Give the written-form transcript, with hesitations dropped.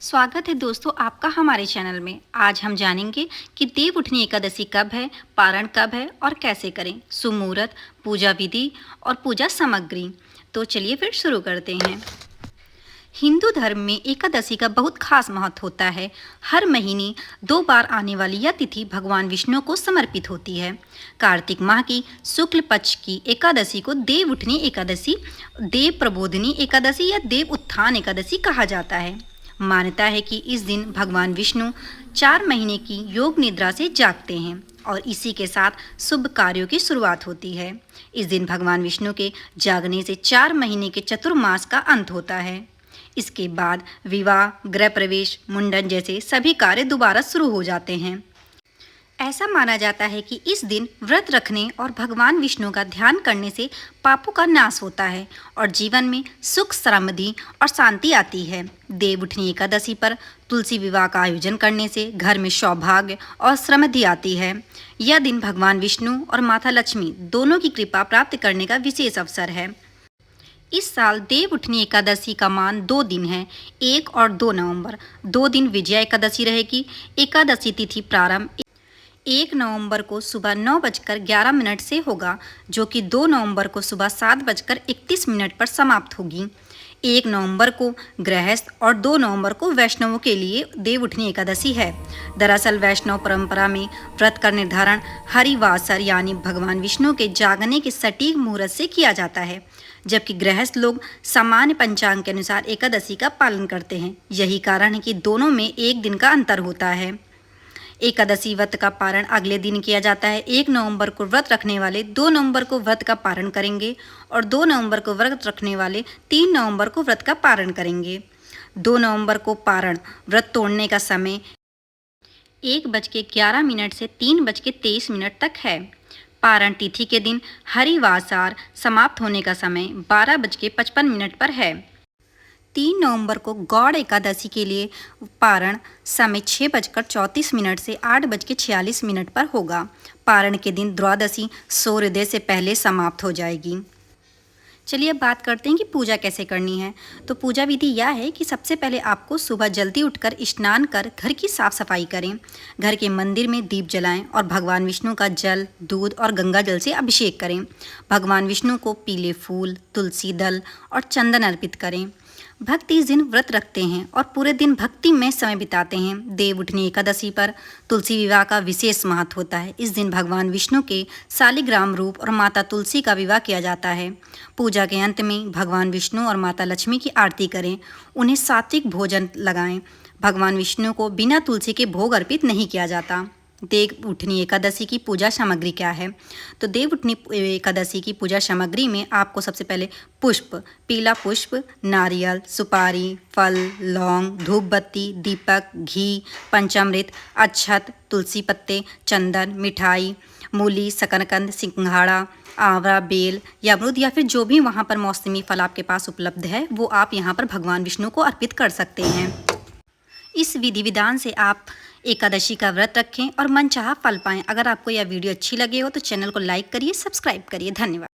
स्वागत है दोस्तों आपका हमारे चैनल में। आज हम जानेंगे कि देव उठनी एकादशी कब है, पारण कब है और कैसे करें, सुमुहूर्त, पूजा विधि और पूजा सामग्री। तो चलिए फिर शुरू करते हैं। हिंदू धर्म में एकादशी का बहुत खास महत्व होता है। हर महीने 2 बार आने वाली यह तिथि भगवान विष्णु को समर्पित होती है। कार्तिक माह की शुक्ल पक्ष की एकादशी को देव उठनी एकादशी, देव प्रबोधिनी एकादशी या देव उत्थान एकादशी कहा जाता है। मान्यता है कि इस दिन भगवान विष्णु 4 महीने की योग निद्रा से जागते हैं और इसी के साथ शुभ कार्यों की शुरुआत होती है। इस दिन भगवान विष्णु के जागने से 4 महीने के चतुर्मास का अंत होता है। इसके बाद विवाह, गृह प्रवेश, मुंडन जैसे सभी कार्य दोबारा शुरू हो जाते हैं। ऐसा माना जाता है कि इस दिन व्रत रखने और भगवान विष्णु का ध्यान करने से पापों का नाश होता है और जीवन में सुख, समृद्धि और शांति आती है। देव उठनी एकादशी पर तुलसी विवाह का आयोजन करने से घर में सौभाग्य और समृद्धि आती है। यह दिन भगवान विष्णु और माता लक्ष्मी दोनों की कृपा प्राप्त करने का विशेष अवसर है। इस साल देव उठनी एकादशी का मान 2 दिन है, 1 और 2 नवंबर। 2 दिन विजया एकादशी रहेगी। एकादशी तिथि प्रारंभ 1 नवंबर को सुबह 9:11 से होगा, जो कि 2 नवंबर को सुबह 7:31 पर समाप्त होगी। 1 नवंबर को गृहस्थ और 2 नवंबर को वैष्णवों के लिए देव उठनी एकादशी है। दरअसल वैष्णव परंपरा में व्रत का निर्धारण हरिवासर यानी भगवान विष्णु के जागने के सटीक मुहूर्त से किया जाता है, जबकि गृहस्थ लोग सामान्य पंचांग के अनुसार एकादशी का पालन करते हैं। यही कारण है कि दोनों में 1 दिन का अंतर होता है। एकादशी व्रत का पारण अगले दिन किया जाता है। 1 नवंबर को व्रत रखने वाले 2 नवंबर को व्रत का पारण करेंगे और 2 नवंबर को व्रत रखने वाले 3 नवंबर को व्रत का पारण करेंगे। 2 नवंबर को पारण व्रत तोड़ने का समय 1:11 से 3:23 तक है। पारण तिथि के दिन हरिवासर समाप्त होने का समय 12:55 पर है। 3 नवंबर को गौड़ एकादशी के लिए पारण समय 6:34 से 8:46 पर होगा। पारण के दिन द्वादशी सूर्योदय से पहले समाप्त हो जाएगी। चलिए अब बात करते हैं कि पूजा कैसे करनी है। तो पूजा विधि यह है कि सबसे पहले आपको सुबह जल्दी उठकर स्नान कर घर की साफ सफाई करें। घर के मंदिर में दीप जलाएं और भगवान विष्णु का जल, दूध और गंगा जल से अभिषेक करें। भगवान विष्णु को पीले फूल, तुलसी दल और चंदन अर्पित करें। भक्त इस दिन व्रत रखते हैं और पूरे दिन भक्ति में समय बिताते हैं। देव उठनी एकादशी पर तुलसी विवाह का विशेष महत्व होता है। इस दिन भगवान विष्णु के शालिग्राम रूप और माता तुलसी का विवाह किया जाता है। पूजा के अंत में भगवान विष्णु और माता लक्ष्मी की आरती करें, उन्हें सात्विक भोजन लगाएं। भगवान विष्णु को बिना तुलसी के भोग अर्पित नहीं किया जाता। देव उठनी एकादशी की पूजा सामग्री क्या है? तो देव उठनी एकादशी की पूजा सामग्री में आपको सबसे पहले पुष्प, पीला पुष्प, नारियल, सुपारी, फल, लौंग, धूप बत्ती, दीपक, घी, पंचामृत, अक्षत, तुलसी पत्ते, चंदन, मिठाई, मूली, शकरकंद, सिंघाड़ा, आंवला, बेल या अमरूद या फिर जो भी वहाँ पर मौसमी फल आपके पास उपलब्ध है वो आप यहाँ पर भगवान विष्णु को अर्पित कर सकते हैं। इस विधि विधान से आप एकादशी का व्रत रखें और मनचाहा फल पाएं। अगर आपको यह वीडियो अच्छी लगे हो तो चैनल को लाइक करिए, सब्सक्राइब करिए। धन्यवाद।